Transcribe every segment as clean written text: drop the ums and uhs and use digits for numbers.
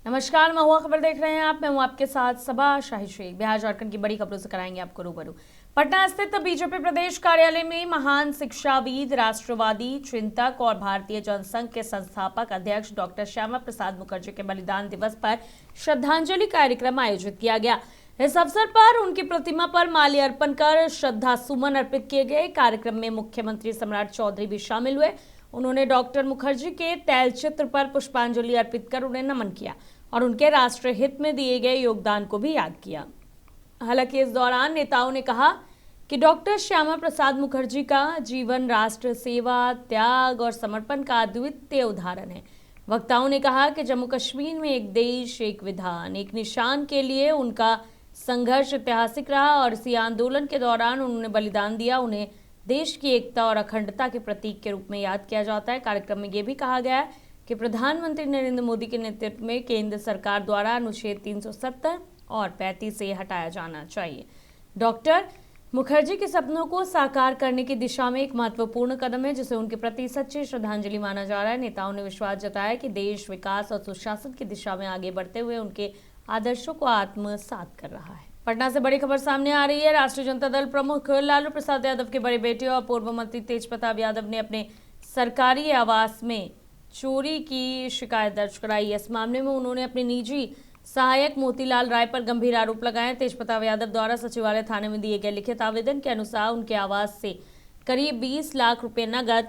नमस्कार, महुआ खबर देख रहे हैं आप। मैं हूं आपके साथ सबा शाही शेख। बिहार झारखंड की बड़ी खबरों से कराएंगे आपको रूबरू। पटना स्थित बीजेपी प्रदेश कार्यालय में महान शिक्षाविद, राष्ट्रवादी चिंतक और भारतीय जनसंघ के संस्थापक अध्यक्ष डॉक्टर श्यामा प्रसाद मुखर्जी के बलिदान दिवस पर श्रद्धांजलि कार्यक्रम आयोजित किया गया। इस अवसर पर उनकी प्रतिमा पर माल्यार्पण कर श्रद्धा सुमन अर्पित किए गए। कार्यक्रम में मुख्यमंत्री सम्राट चौधरी भी शामिल हुए। उन्होंने डॉक्टर मुखर्जी के तैलचित्र पर पुष्पांजलि अर्पित कर उन्हें नमन किया और उनके राष्ट्र हित में दिए गए योगदान को भी याद किया। हालांकि इस दौरान नेताओं ने कहा कि डॉक्टर श्यामा प्रसाद मुखर्जी का जीवन राष्ट्र सेवा, त्याग और समर्पण का अद्वितीय उदाहरण है। वक्ताओं ने कहा कि जम्मू कश्मीर में एक देश, एक विधान, एक निशान के लिए उनका संघर्ष ऐतिहासिक रहा और इसी आंदोलन के दौरान उन्होंने बलिदान दिया। उन्हें देश की एकता और अखंडता के प्रतीक के रूप में याद किया जाता है। कार्यक्रम में यह भी कहा गया कि प्रधानमंत्री नरेंद्र मोदी के नेतृत्व में केंद्र सरकार द्वारा अनुच्छेद 370 और 35 से हटाया जाना चाहिए। डॉक्टर मुखर्जी के सपनों को साकार करने की दिशा में एक महत्वपूर्ण कदम है, जिसे उनके प्रति सच्ची श्रद्धांजलि माना जा रहा है। नेताओं ने विश्वास जताया कि देश विकास और सुशासन की दिशा में आगे बढ़ते हुए उनके आदर्शों को आत्मसात कर रहा है। पटना से बड़ी खबर सामने आ रही है। राष्ट्रीय जनता दल प्रमुख लालू प्रसाद यादव के बड़े बेटे और पूर्व मंत्री तेज प्रताप यादव ने अपने सरकारी आवास में चोरी की शिकायत दर्ज कराई। इस मामले में उन्होंने अपने निजी सहायक मोतीलाल राय पर गंभीर आरोप लगाए। तेज प्रताप यादव द्वारा सचिवालय थाने में दिए गए लिखित आवेदन के अनुसार उनके आवास से करीब 20 लाख रुपए नगद,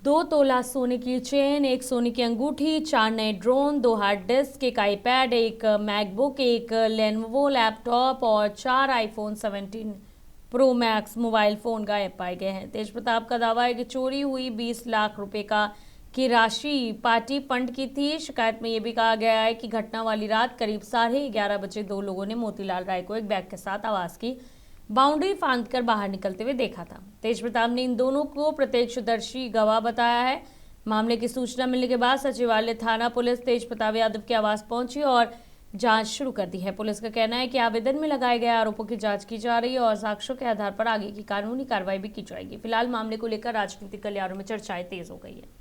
2 तोला सोने की चेन, 1 सोने की अंगूठी, 4 नए drone, 2 hard disk, 1 iPad, 1 MacBook, 1 Lenovo laptop और 4 iPhone 17 pro max mobile phone गायब पाए गए हैं। तेज प्रताप का दावा है कि चोरी हुई 20 लाख रुपए की राशि पार्टी फंड की थी। शिकायत में यह भी कहा गया है कि घटना वाली रात करीब 11:30 बजे 2 लोगों ने मोतीलाल राय को एक बैग के साथ आवास की बाउंड्री फांदकर बाहर निकलते हुए देखा था। तेज प्रताप ने इन दोनों को प्रत्यक्षदर्शी गवाह बताया है। मामले की सूचना मिलने के बाद सचिवालय थाना पुलिस तेज प्रताप यादव के आवास पहुंची और जांच शुरू कर दी है। पुलिस का कहना है कि आवेदन में लगाए गए आरोपों की जांच की जा रही है और साक्ष्यों के आधार पर आगे की कानूनी कार्रवाई भी की जाएगी। फिलहाल मामले को लेकर राजनीतिक गलियारों में चर्चाएं तेज हो गई है।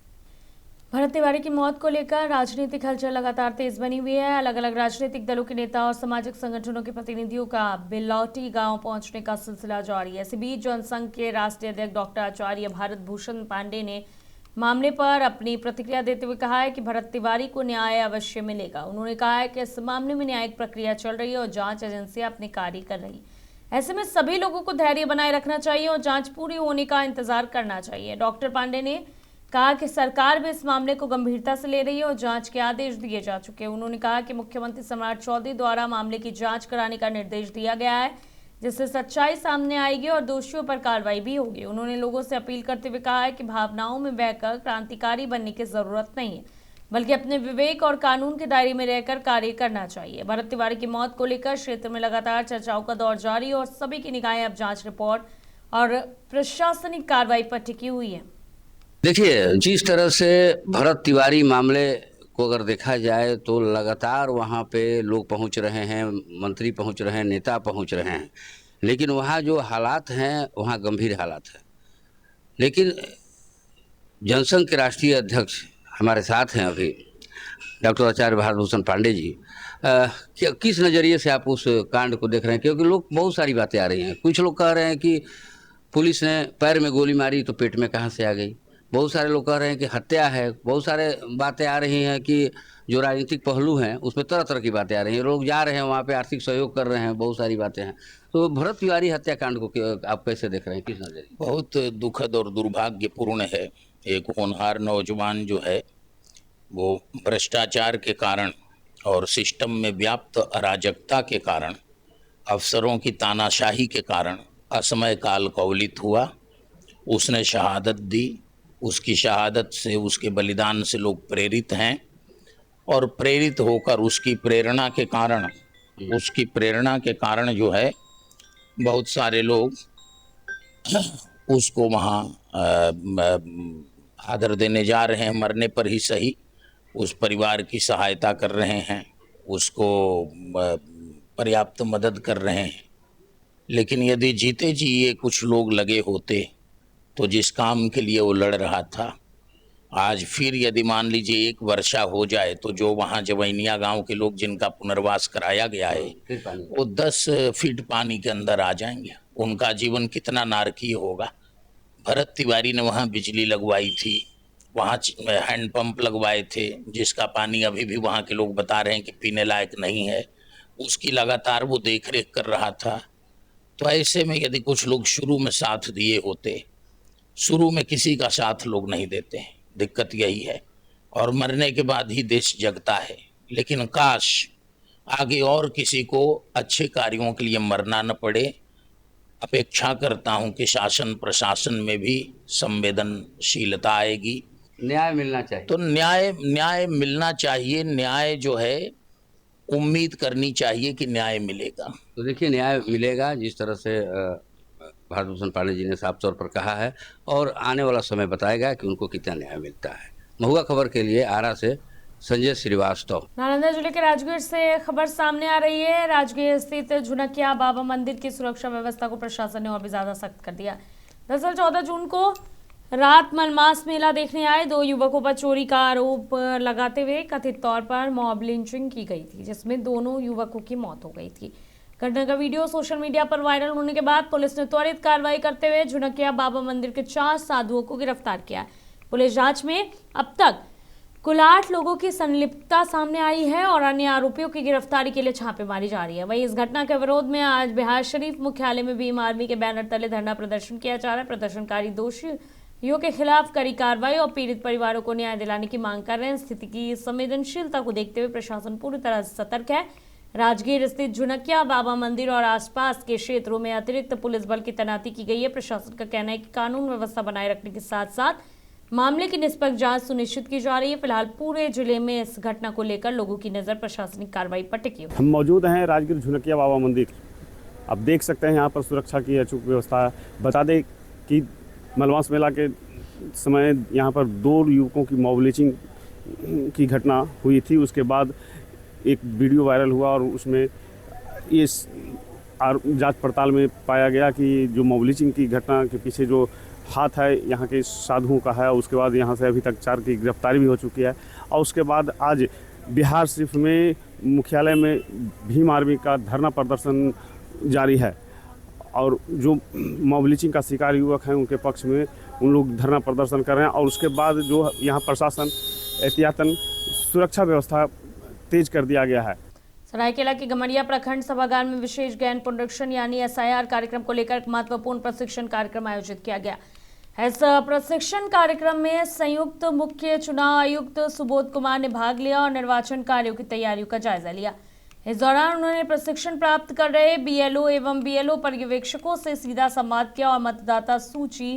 भरत तिवारी की मौत को लेकर राजनीतिक हलचल लगातार तेज बनी हुई है। अलग अलग राजनीतिक दलों के नेता और सामाजिक संगठनों के प्रतिनिधियों का बिलौटी गांव पहुंचने का सिलसिला जारी है। इसी बीच जनसंघ के राष्ट्रीय अध्यक्ष डॉक्टर आचार्य भारत भूषण पांडे ने मामले पर अपनी प्रतिक्रिया देते हुए कहा है कि भरत तिवारी को न्याय अवश्य मिलेगा। उन्होंने कहा है कि इस मामले में न्यायिक प्रक्रिया चल रही है और जांच एजेंसियां अपने कार्य कर रही। ऐसे में सभी लोगों को धैर्य बनाए रखना चाहिए और जांच पूरी होने का इंतजार करना चाहिए। डॉक्टर पांडे ने कहा कि सरकार भी इस मामले को गंभीरता से ले रही है और जांच के आदेश दिए जा चुके हैं। उन्होंने कहा कि मुख्यमंत्री सम्राट चौधरी द्वारा मामले की जांच कराने का निर्देश दिया गया है, जिससे सच्चाई सामने आएगी और दोषियों पर कार्रवाई भी होगी। उन्होंने लोगों से अपील करते हुए कहा है कि भावनाओं में बहकर क्रांतिकारी बनने की जरूरत नहीं है, बल्कि अपने विवेक और कानून के दायरे में रहकर कार्य करना चाहिए। भरत तिवारी की मौत को लेकर क्षेत्र में लगातार चर्चाओं का दौर जारी और सभी की निगाहें अब जांच रिपोर्ट और प्रशासनिक कार्रवाई पर टिकी हुई है। देखिए, जिस तरह से भरत तिवारी मामले को अगर देखा जाए तो लगातार वहाँ पे लोग पहुँच रहे हैं, मंत्री पहुँच रहे हैं, नेता पहुँच रहे हैं, लेकिन वहाँ जो हालात हैं वहाँ गंभीर हालात हैं। लेकिन जनसंघ के राष्ट्रीय अध्यक्ष हमारे साथ हैं अभी, डॉक्टर आचार्य भारत भूषण पांडे जी। किस नज़रिए से आप उस कांड को देख रहे हैं? क्योंकि लोग बहुत सारी बातें आ रही हैं। कुछ लोग कह रहे हैं कि पुलिस ने पैर में गोली मारी तो पेट में कहाँ से आ गई। बहुत सारे लोग कह रहे हैं कि हत्या है। बहुत सारे बातें आ रही हैं कि जो राजनीतिक पहलू हैं उसमें तरह तरह की बातें आ रही हैं। लोग जा रहे हैं वहाँ पे, आर्थिक सहयोग कर रहे हैं, बहुत सारी बातें हैं। तो भरत तिवारी हत्याकांड को आप कैसे देख रहे हैं, किस नजरिए? बहुत दुखद और दुर्भाग्यपूर्ण है। एक होनहार नौजवान जो है वो भ्रष्टाचार के कारण और सिस्टम में व्याप्त अराजकता के कारण, अफसरों की तानाशाही के कारण असमय काल कवलित हुआ। उसने शहादत दी। उसकी शहादत से, उसके बलिदान से लोग प्रेरित हैं और प्रेरित होकर उसकी प्रेरणा के कारण जो है बहुत सारे लोग उसको वहाँ आदर देने जा रहे हैं, मरने पर ही सही। उस परिवार की सहायता कर रहे हैं, उसको पर्याप्त मदद कर रहे हैं। लेकिन यदि जीते जी ये कुछ लोग लगे होते तो जिस काम के लिए वो लड़ रहा था आज फिर यदि मान लीजिए एक वर्षा हो जाए तो जो वहाँ जवैनिया गांव के लोग जिनका पुनर्वास कराया गया है फिर पानी वो 10 फीट पानी के अंदर आ जाएंगे। उनका जीवन कितना नारकीय होगा। भरत तिवारी ने वहाँ बिजली लगवाई थी, वहाँ हैंडपंप लगवाए थे, जिसका पानी अभी भी वहाँ के लोग बता रहे हैं कि पीने लायक नहीं है। उसकी लगातार वो देख रेख कर रहा था। तो ऐसे में यदि कुछ लोग शुरू में साथ दिए होते, शुरू में किसी का साथ लोग नहीं देते, दिक्कत यही है। और मरने के बाद ही देश जगता है। लेकिन काश आगे और किसी को अच्छे कार्यों के लिए मरना न पड़े। अपेक्षा करता हूं कि शासन प्रशासन में भी संवेदनशीलता आएगी। न्याय मिलना चाहिए। तो न्याय मिलना चाहिए। न्याय जो है उम्मीद करनी चाहिए कि न्याय मिलेगा। तो देखिए न्याय मिलेगा, जिस तरह से भारत भूषण पांडे जी ने साफ तौर पर कहा है, और आने वाला समय बताएगा कि उनको कितना न्याय मिलता है। महुआ खबर के लिए आरा से संजय श्रीवास्तव। नालंदा जिले के राजगीर से खबर सामने आ रही है। राजगीर स्थित झुनकिया बाबा मंदिर की सुरक्षा व्यवस्था को प्रशासन ने और भी ज्यादा सख्त कर दिया। दरअसल 14 जून को रात मलमास मेला देखने आए 2 युवकों पर चोरी का आरोप लगाते हुए कथित तौर पर मॉब लिंचिंग की गई थी, जिसमें दोनों युवकों की मौत हो गई थी। घटना का वीडियो सोशल मीडिया पर वायरल होने के बाद पुलिस ने त्वरित कार्रवाई करते हुए झुनकिया बाबा मंदिर के 4 साधुओं को गिरफ्तार किया। पुलिस जांच में अब तक कुल 8 लोगों की संलिप्तता सामने आई है और अन्य आरोपियों की गिरफ्तारी के लिए छापेमारी जारी है। वहीं इस घटना के विरोध में आज बिहार शरीफ मुख्यालय में भीम आर्मी के बैनर तले धरना प्रदर्शन किया जा रहा है। प्रदर्शनकारी दोषियों के खिलाफ कड़ी कार्रवाई और पीड़ित परिवारों को न्याय दिलाने की मांग कर रहे हैं। स्थिति की संवेदनशीलता को देखते हुए प्रशासन पूरी तरह से सतर्क है। राजगीर स्थित झुनकिया बाबा मंदिर और आसपास के क्षेत्रों में अतिरिक्त पुलिस बल की तैनाती की गई है। प्रशासन का कहना है कि कानून व्यवस्था बनाए रखने के साथ साथ मामले की निष्पक्ष जांच सुनिश्चित की जा रही है। फिलहाल पूरे जिले में इस घटना को लेकर लोगों की नजर प्रशासनिक कार्रवाई पर टिकी हुई है। हम मौजूद हैं राजगीर झुनकिया बाबा मंदिर। आप देख सकते हैं यहाँ पर सुरक्षा की अचूक व्यवस्था है। बता दें कि मलमास मेला के समय यहाँ पर 2 युवकों की मॉब लिंचिंग की घटना हुई थी। उसके बाद एक वीडियो वायरल हुआ और उसमें ये जांच पड़ताल में पाया गया कि जो मॉब लिंचिंग की घटना के पीछे जो हाथ है यहाँ के साधुओं का है। उसके बाद यहाँ से अभी तक 4 की गिरफ्तारी भी हो चुकी है। और उसके बाद आज बिहार शरीफ में मुख्यालय में भीम आर्मी का धरना प्रदर्शन जारी है और जो मॉब लिंचिंग का शिकार युवक हैं उनके पक्ष में उन लोग धरना प्रदर्शन कर रहे हैं। और उसके बाद जो यहाँ प्रशासन एहतियातन सुरक्षा व्यवस्था तेज कर दिया गया है। सरायकेला के गमरिया प्रखंड सभागार में विशेष गहन पुनरीक्षण यानी SIR कार्यक्रम को लेकर एक महत्वपूर्ण प्रशिक्षण कार्यक्रम आयोजित किया गया। इस प्रशिक्षण कार्यक्रम में संयुक्त मुख्य चुनाव आयुक्त सुबोध कुमार ने भाग लिया और निर्वाचन कार्यों की तैयारियों का जायजा लिया। इस दौरान उन्होंने प्रशिक्षण प्राप्त कर रहे BLO एवं BLO पर्यवेक्षकों से सीधा संवाद किया और मतदाता सूची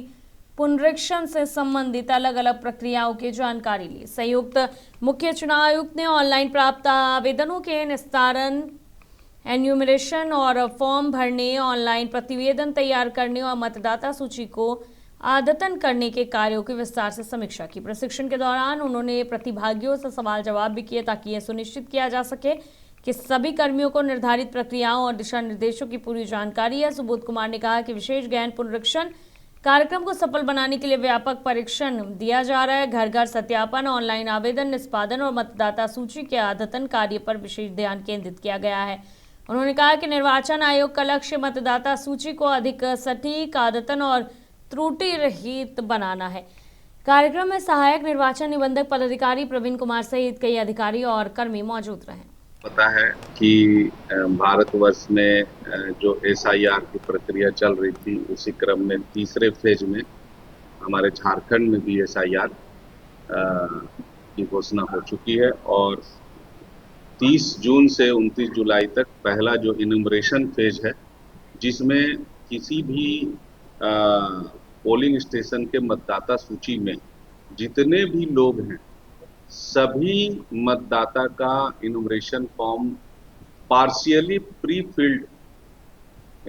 पुनरीक्षण से संबंधित अलग अलग प्रक्रियाओं की जानकारी ली। संयुक्त मुख्य चुनाव आयुक्त ने ऑनलाइन प्राप्त आवेदनों के निस्तारण, एन्यूमरेशन और फॉर्म भरने, ऑनलाइन प्रतिवेदन तैयार करने और मतदाता सूची को अद्यतन करने के कार्यों की विस्तार से समीक्षा की। प्रशिक्षण के दौरान उन्होंने प्रतिभागियों से सवाल जवाब भी किए ताकि यह सुनिश्चित किया जा सके कि सभी कर्मियों को निर्धारित प्रक्रियाओं और दिशा निर्देशों की पूरी जानकारी है। सुबोध कुमार ने कहा कि विशेष गहन पुनरीक्षण कार्यक्रम को सफल बनाने के लिए व्यापक परीक्षण दिया जा रहा है। घर घर सत्यापन, ऑनलाइन आवेदन निष्पादन और मतदाता सूची के अद्यतन कार्य पर विशेष ध्यान केंद्रित किया गया है। उन्होंने कहा कि निर्वाचन आयोग का लक्ष्य मतदाता सूची को अधिक सटीक, अद्यतन और त्रुटि रहित बनाना है। कार्यक्रम में सहायक निर्वाचन निबंधक पदाधिकारी प्रवीण कुमार सहित कई अधिकारी और कर्मी मौजूद रहे। पता है कि भारतवर्ष में जो SIR की प्रक्रिया चल रही थी उसी क्रम में तीसरे फेज में हमारे झारखंड में भी SIR की घोषणा हो चुकी है और 30 जून से 29 जुलाई तक पहला जो इन्यूमरेशन फेज है, जिसमें किसी भी पोलिंग स्टेशन के मतदाता सूची में जितने भी लोग हैं सभी मतदाता का enumeration form, partially pre filled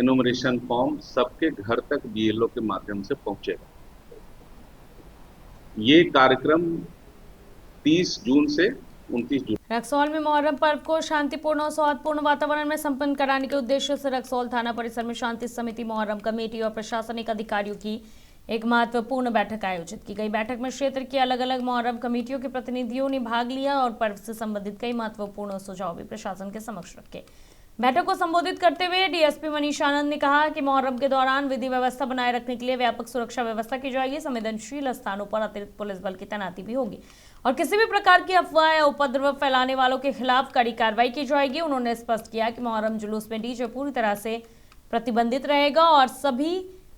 enumeration form सबके घर तक BLO के माध्यम से पहुंचेगा। ये कार्यक्रम 30 जून से 29 जून। रक्सौल में मुहर्रम पर्व को शांतिपूर्ण और सौहार्दपूर्ण वातावरण में संपन्न कराने के उद्देश्य से रक्सौल थाना परिसर में शांति समिति, मुहर्रम कमेटी और प्रशासनिक अधिकारियों की एक महत्वपूर्ण बैठक आयोजित की गई। बैठक में क्षेत्र की अलग अलग मुहर्रम कमेटियों के प्रतिनिधियों ने भाग लिया और पर्व से संबंधित कई महत्वपूर्ण सुझाव भी प्रशासन के समक्ष रखे। बैठक को संबोधित करते हुए डीएसपी मनीष आनंद ने कहा कि मुहर्रम के दौरान विधि व्यवस्था बनाए रखने के लिए व्यापक सुरक्षा व्यवस्था की जाएगी। संवेदनशील स्थानों पर अतिरिक्त पुलिस बल की तैनाती भी होगी और किसी भी प्रकार की अफवाह या उपद्रव फैलाने वालों के खिलाफ कड़ी कार्रवाई की जाएगी। उन्होंने स्पष्ट किया कि मुहर्रम जुलूस में डीजे पूरी तरह से प्रतिबंधित रहेगा और सभी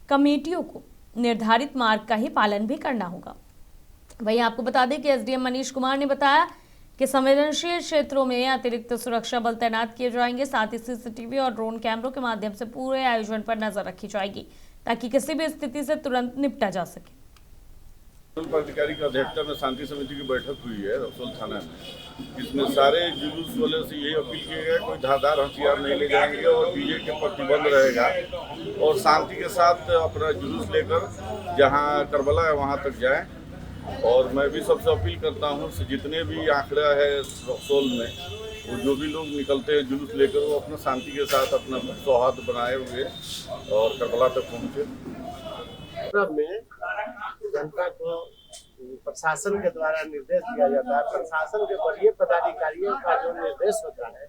कमेटियों को निर्धारित मार्ग का ही पालन भी करना होगा। वहीं आपको बता दें कि एसडीएम मनीष कुमार ने बताया कि संवेदनशील क्षेत्रों में अतिरिक्त सुरक्षा बल तैनात किए जाएंगे। साथ ही सीसीटीवी और ड्रोन कैमरों के माध्यम से पूरे आयोजन पर नजर रखी जाएगी ताकि किसी भी स्थिति से तुरंत निपटा जा सके। पदाधिकारी की अध्यक्षता में शांति समिति की बैठक हुई है रक्सौल थाना में। इसमें सारे जुलूस वाले से यही अपील किया गया कोई धारदार हथियार नहीं ले जाएंगे और डीजे के प्रतिबंध रहेगा और शांति के साथ अपना जुलूस लेकर जहां करबला है वहां तक जाएं। और मैं भी सबसे अपील करता हूं कि जितने भी आंकड़ा है रक्सौल में वो जो भी लोग निकलते हैं जुलूस लेकर वो अपना शांति के साथ अपना सौहार्द बनाए हुए और करबला तक पहुँचे। में जनता को प्रशासन के द्वारा निर्देश दिया जाता है। प्रशासन के वरीय पदाधिकारियों का जो निर्देश होता है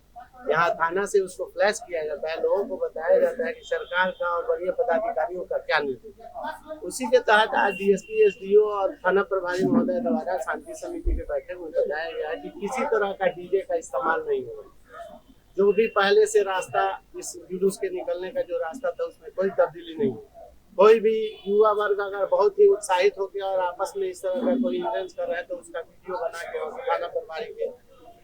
यहाँ थाना से उसको फ्लैश किया जाता है, लोगों को बताया जाता है कि सरकार का और वरीय पदाधिकारियों का क्या निर्देश है। उसी के तहत आज डीएसपी एसडीओ और थाना प्रभारी महोदय द्वारा शांति समिति के बैठक में बताया गया है कि किसी तरह का डीजे का इस्तेमाल नहीं होगा। जो भी पहले से रास्ता इस जुलूस के निकलने का जो रास्ता था उसमें कोई तब्दीली नहीं है। कोई भी युवा वर्ग अगर बहुत ही उत्साहित हो गया और आपस में इस तरह का कोई इंटेंस कर रहा है तो उसका वीडियो बना के और थाना प्रभारी के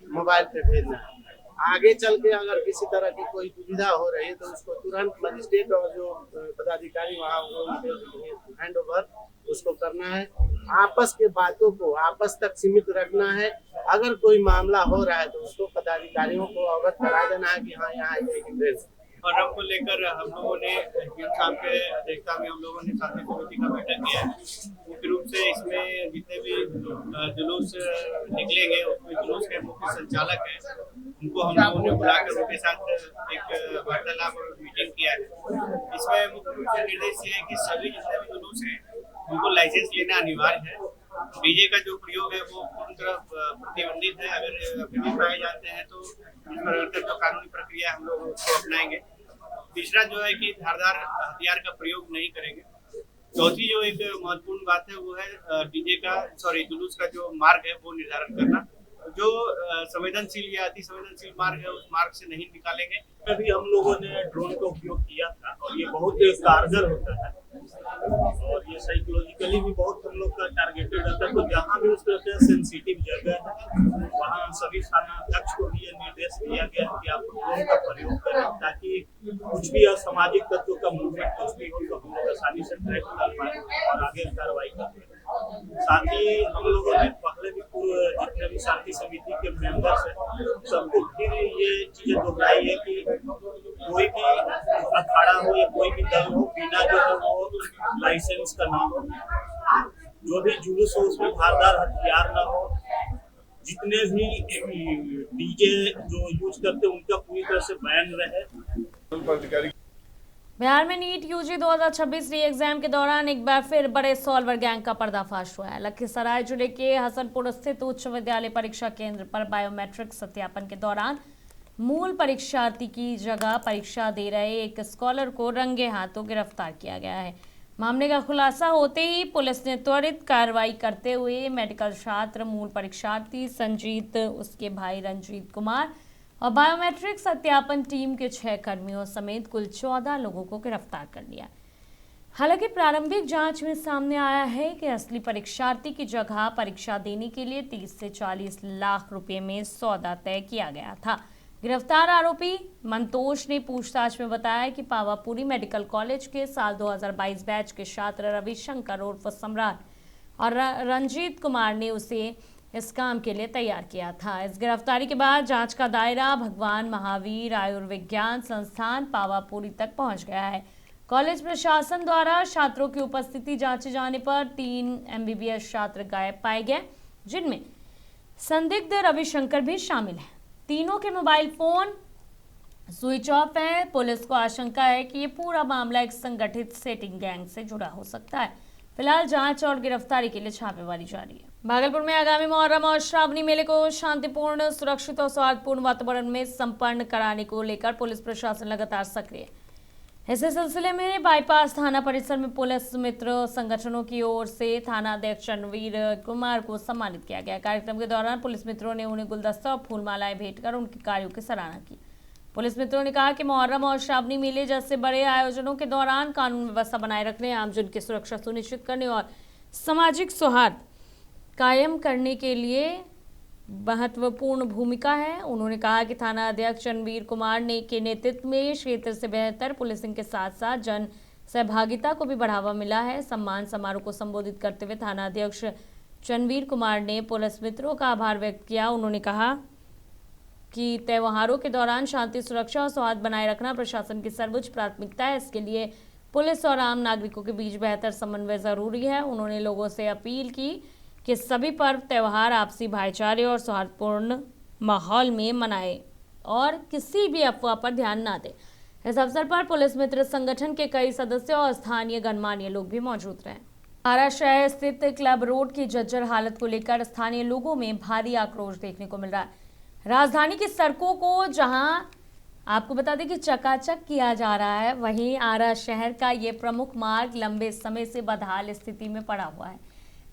मोबाइल पे भेजना है। आगे चल के अगर किसी तरह की कोई दुविधा हो रही है तो उसको तुरंत मजिस्ट्रेट और जो पदाधिकारी वहाँ हैंड ओवर उसको करना है। आपस के बातों को आपस तक सीमित रखना है। अगर कोई मामला हो रहा है तो उसको पदाधिकारियों को अवगत करा देना है कि हाँ यहाँ एक इंटेंस मुहर्रम को लेकर हम लोगों ने एसडीएम साहब के अध्यक्षता में हम लोगों ने शांति समिति का बैठक किया है। मुख्य रूप से इसमें जितने भी जुलूस निकलेंगे उसमें जुलूस के मुख्य संचालक हैं उनको हम लोगों ने बुलाकर उनके साथ एक वार्तालाप और मीटिंग किया है। इसमें मुख्य रूप से निर्देश ये है कि सभी जितने भी जुलूस हैं उनको लाइसेंस लेना अनिवार्य है। डीजे का जो प्रयोग है वो पूरी तरह प्रतिबंधित है। अगर अभी पाए जाते हैं तो इस पर जो कानूनी प्रक्रिया हम लोग उसको अपनाएंगे। तीसरा जो है कि धारदार हथियार का प्रयोग नहीं करेंगे। चौथी जो एक महत्वपूर्ण बात है वो है डीजे का जुलूस का जो मार्ग है वो निर्धारण करना। जो संवेदनशील या अति संवेदनशील मार्ग है उस मार्ग से नहीं निकालेंगे। अभी हम लोगों ने ड्रोन का उपयोग किया था और ये बहुत कारगर होता है और ये साइकोलॉजिकली भी बहुत हम लोग का टारगेटेड रहता है। तो जहाँ भी उस तरह से सेंसिटिव जगह है वहाँ सभी थाना अध्यक्ष को भी ये निर्देश दिया गया है कि आप ड्रोन का प्रयोग करें ताकि कुछ भी असामाजिक तत्वों का मूवमेंट कुछ भी हो तो हम लोग आसानी से ट्रैक कर पाए और आगे कार्रवाई कर पाए। साथ ही हम लोगों ने पहले भी जितने भी शांति समिति के मेंबर्स हैं सबको फिर ये चीजें दोहराई है कि कोई भी अखाड़ा हो या कोई भी दल हो बिना जो है वो लाइसेंस का ना हो, जो भी जुलूस हो उसमें धारदार हथियार ना हो, जितने भी डीजे जो यूज करते हैं उनका पूरी तरह से बैन रहे। बिहार में नीट यूजी 2026 री एग्जाम के दौरान एक बार फिर बड़े सॉल्वर गैंग का पर्दाफाश हुआ है। लखीसराय जिले के हसनपुर स्थित उच्च विद्यालय परीक्षा केंद्र पर बायोमेट्रिक सत्यापन के दौरान मूल परीक्षार्थी की जगह परीक्षा दे रहे एक स्कॉलर को रंगे हाथों गिरफ्तार किया गया है। मामले का खुलासा होते ही पुलिस ने त्वरित कार्रवाई करते हुए मेडिकल छात्र मूल परीक्षार्थी संजीत, उसके भाई रंजीत कुमार और बायोमेट्रिक सत्यापन टीम के 6 कर्मियों समेत कुल 14 लोगों को गिरफ्तार कर लिया। हालांकि प्रारंभिक जांच में सामने आया है कि असली परीक्षार्थी की जगह परीक्षा देने के लिए 30 से 40 लाख रुपए में सौदा तय किया गया था। गिरफ्तार आरोपी मंतोष ने पूछताछ में बताया कि पावापुरी मेडिकल कॉलेज के साल 2022 बैच के छात्र रविशंकर उर्फ सम्राट और रंजीत कुमार ने उसे इस काम के लिए तैयार किया था। इस गिरफ्तारी के बाद जांच का दायरा भगवान महावीर आयुर्विज्ञान संस्थान पावापुरी तक पहुंच गया है। कॉलेज प्रशासन द्वारा छात्रों की उपस्थिति जांचे जाने पर 3 MBBS छात्र गायब पाए गए, जिनमें संदिग्ध रविशंकर भी शामिल है। तीनों के मोबाइल फोन स्विच ऑफ है। पुलिस को आशंका है कि ये पूरा मामला एक संगठित सेटिंग गैंग से जुड़ा हो सकता है। फिलहाल जांच और गिरफ्तारी के लिए छापेमारी जारी है। भागलपुर में आगामी मुहर्रम और श्रावणी मेले को शांतिपूर्ण, सुरक्षित और सौहार्दपूर्ण वातावरण में संपन्न कराने को लेकर पुलिस प्रशासन लगातार सक्रिय है। इसी सिलसिले में बाईपास थाना परिसर में पुलिस मित्र संगठनों की ओर से थाना अध्यक्ष रणवीर कुमार को सम्मानित किया गया। कार्यक्रम के दौरान पुलिस मित्रों ने उन्हें गुलदस्ता और फूलमालाएं भेंट कर उनके कार्यों की सराहना की। पुलिस मित्रों ने कहा कि मुहर्रम और श्रावणी मेले जैसे बड़े आयोजनों के दौरान कानून व्यवस्था बनाए रखने, आमजन की सुरक्षा सुनिश्चित करने और सामाजिक सौहार्द कायम करने के लिए महत्वपूर्ण भूमिका है। उन्होंने कहा कि थाना अध्यक्ष रणवीर कुमार ने के नेतृत्व में क्षेत्र से बेहतर पुलिसिंग के साथ साथ जन सहभागिता को भी बढ़ावा मिला है। सम्मान समारोह को संबोधित करते हुए थाना अध्यक्ष रणवीर कुमार ने पुलिस मित्रों का आभार व्यक्त किया। उन्होंने कहा कि त्योहारों के दौरान शांति, सुरक्षा और सौहार्द बनाए रखना प्रशासन की सर्वोच्च प्राथमिकता है। इसके लिए पुलिस और आम नागरिकों के बीच बेहतर समन्वय जरूरी है। उन्होंने लोगों से अपील की कि सभी पर्व त्योहार आपसी भाईचारे और सौहार्दपूर्ण माहौल में मनाएं और किसी भी अफवाह पर ध्यान न दें। इस अवसर पर पुलिस मित्र संगठन के कई सदस्य और स्थानीय गणमान्य लोग भी मौजूद रहे। आरा शहर स्थित क्लब रोड की जर्जर हालत को लेकर स्थानीय लोगों में भारी आक्रोश देखने को मिल रहा है। राजधानी की सड़कों को जहां आपको बता दें कि चकाचक किया जा रहा है, वहीं आरा शहर का ये प्रमुख मार्ग लंबे समय से बदहाल स्थिति में पड़ा हुआ है।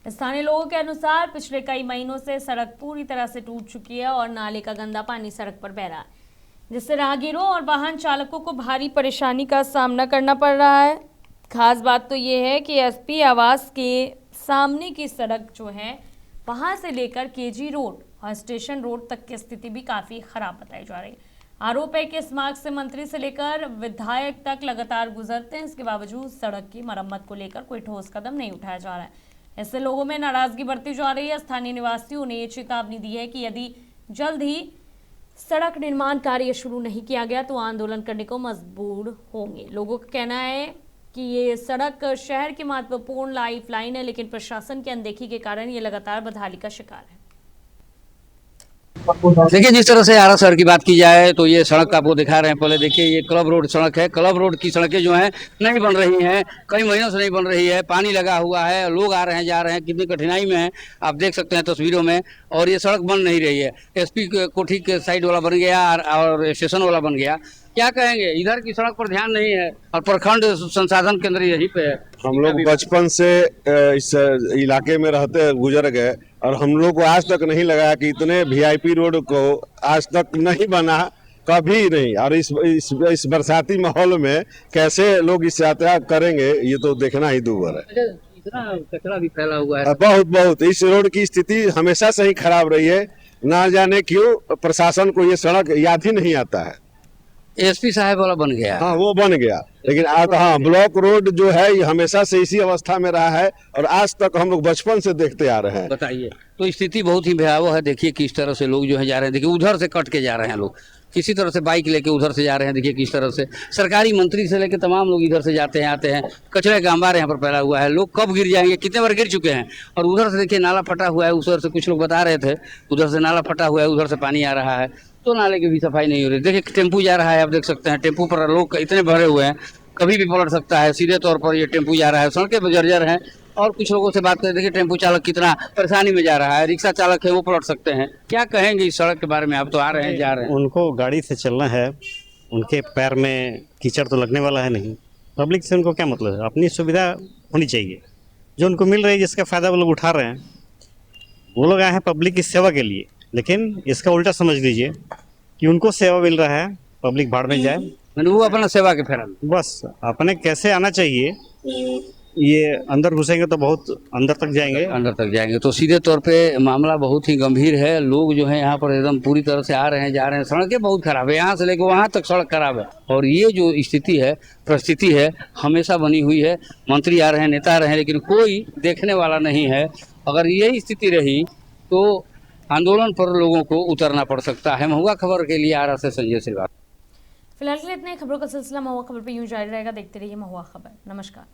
स्थानीय लोगों के अनुसार पिछले कई महीनों से सड़क पूरी तरह से टूट चुकी है और नाले का गंदा पानी सड़क पर बह रहा है, जिससे राहगीरों और वाहन चालकों को भारी परेशानी का सामना करना पड़ रहा है। खास बात तो ये है कि एसपी आवास के सामने की सड़क जो है वहां से लेकर केजी रोड और स्टेशन रोड तक की स्थिति भी काफी खराब बताई जा रही है। आरोप है कि इस मार्ग से मंत्री से लेकर विधायक तक लगातार गुजरते हैं, इसके बावजूद सड़क की मरम्मत को लेकर कोई ठोस कदम नहीं उठाया जा रहा है। इससे लोगों में नाराजगी बढ़ती जा रही है। स्थानीय निवासियों ने चेतावनी दी है कि यदि जल्द ही सड़क निर्माण कार्य शुरू नहीं किया गया तो आंदोलन करने को मजबूर होंगे। लोगों का कहना है कि ये सड़क शहर की महत्वपूर्ण लाइफ लाइन है, लेकिन प्रशासन की अनदेखी के कारण ये लगातार बदहाली का शिकार है। देखिए, जिस तरह से आरा शहर की बात की जाए तो ये सड़क आपको दिखा रहे हैं। पहले देखिए, ये क्लब रोड सड़क है। क्लब रोड की सड़कें जो हैं नहीं बन रही हैं, कई महीनों से नहीं बन रही है। पानी लगा हुआ है, लोग आ रहे हैं जा रहे हैं, कितनी कठिनाई में है आप देख सकते हैं तस्वीरों में। और ये सड़क बन नहीं रही है। एसपी कोठी के साइड वाला बन गया और स्टेशन वाला बन गया। क्या कहेंगे, इधर की सड़क पर ध्यान नहीं है और प्रखंड संसाधन केंद्र यहीं पे है। हम लोग बचपन से इस इलाके में रहते गुजर गए और हम लोग को आज तक नहीं लगा कि इतने वीआईपी रोड को आज तक नहीं बना, कभी नहीं। और इस बरसाती माहौल में कैसे लोग इस यात्रा करेंगे, ये तो देखना ही दूभर है। इतना कचरा भी फैला हुआ है। बहुत इस रोड की स्थिति हमेशा से ही खराब रही है। ना जाने क्यों प्रशासन को ये सड़क याद ही नहीं आता है। एसपी साहब वाला बन गया। हाँ, वो बन गया, लेकिन हाँ, ब्लॉक रोड जो है ये हमेशा से इसी अवस्था में रहा है और आज तक हम लोग बचपन से देखते आ रहे हैं। बताइए, तो स्थिति बहुत ही भयावह है। देखिए किस तरह से लोग जो है जा रहे हैं। देखिए उधर से कट के जा रहे हैं लोग, किसी तरह से बाइक लेके उधर से जा रहे हैं। देखिए किस तरह से सरकारी मंत्री से लेके तमाम लोग इधर से जाते हैं आते हैं। कचरे का अंबार यहाँ पर फैला हुआ है। लोग कब गिर जाएंगे, कितने बार गिर चुके हैं। और उधर से देखिए नाला फटा हुआ है। उधर से कुछ लोग बता रहे थे, उधर से नाला फटा हुआ है, उधर से पानी आ रहा है, तो नाले की भी सफाई नहीं हो रही। देखिए टेम्पू जा रहा है, आप देख सकते हैं टेम्पू पर लोग इतने भरे हुए हैं, कभी भी पलट सकता है। सीधे तौर पर ये टेम्पू जा रहा है, सड़कें बजर्जर हैं। और कुछ लोगों से बात करें, देखिए टेम्पू चालक कितना परेशानी में जा रहा है, रिक्शा चालक है वो पलट सकते हैं। क्या कहेंगे इस सड़क के बारे में? आप तो आ रहे हैं जा रहे हैं। उनको गाड़ी से चलना है, उनके पैर में कीचड़ तो लगने वाला है नहीं। पब्लिक से उनको क्या मतलब है? अपनी सुविधा होनी चाहिए, जो उनको मिल रही है, जिसका फायदा वो लोग उठा रहे हैं। वो लोग आए हैं पब्लिक की सेवा के लिए, लेकिन इसका उल्टा समझ लीजिए कि उनको सेवा मिल रहा है, पब्लिक भाड़ में जाए। वो अपना सेवा के फेरा में बस अपने कैसे आना चाहिए, ये अंदर घुसेंगे तो बहुत अंदर तक जाएंगे। तो सीधे तौर पे मामला बहुत ही गंभीर है। लोग जो है यहाँ पर एकदम पूरी तरह से आ रहे हैं जा रहे हैं। सड़कें बहुत खराब है, यहाँ से लेकर वहाँ तक सड़क खराब है। और ये जो स्थिति है, परिस्थिति है, हमेशा बनी हुई है। मंत्री आ रहे हैं, नेता आ रहे हैं, लेकिन कोई देखने वाला नहीं है। अगर यही स्थिति रही तो आंदोलन पर लोगों को उतरना पड़ सकता है। महुआ खबर के लिए आरा से संजय श्रीवास्तव। फिलहाल के लिए इतने खबरों का सिलसिला महुआ खबर पर यूं जारी रहेगा। देखते रहिए महुआ खबर। नमस्कार।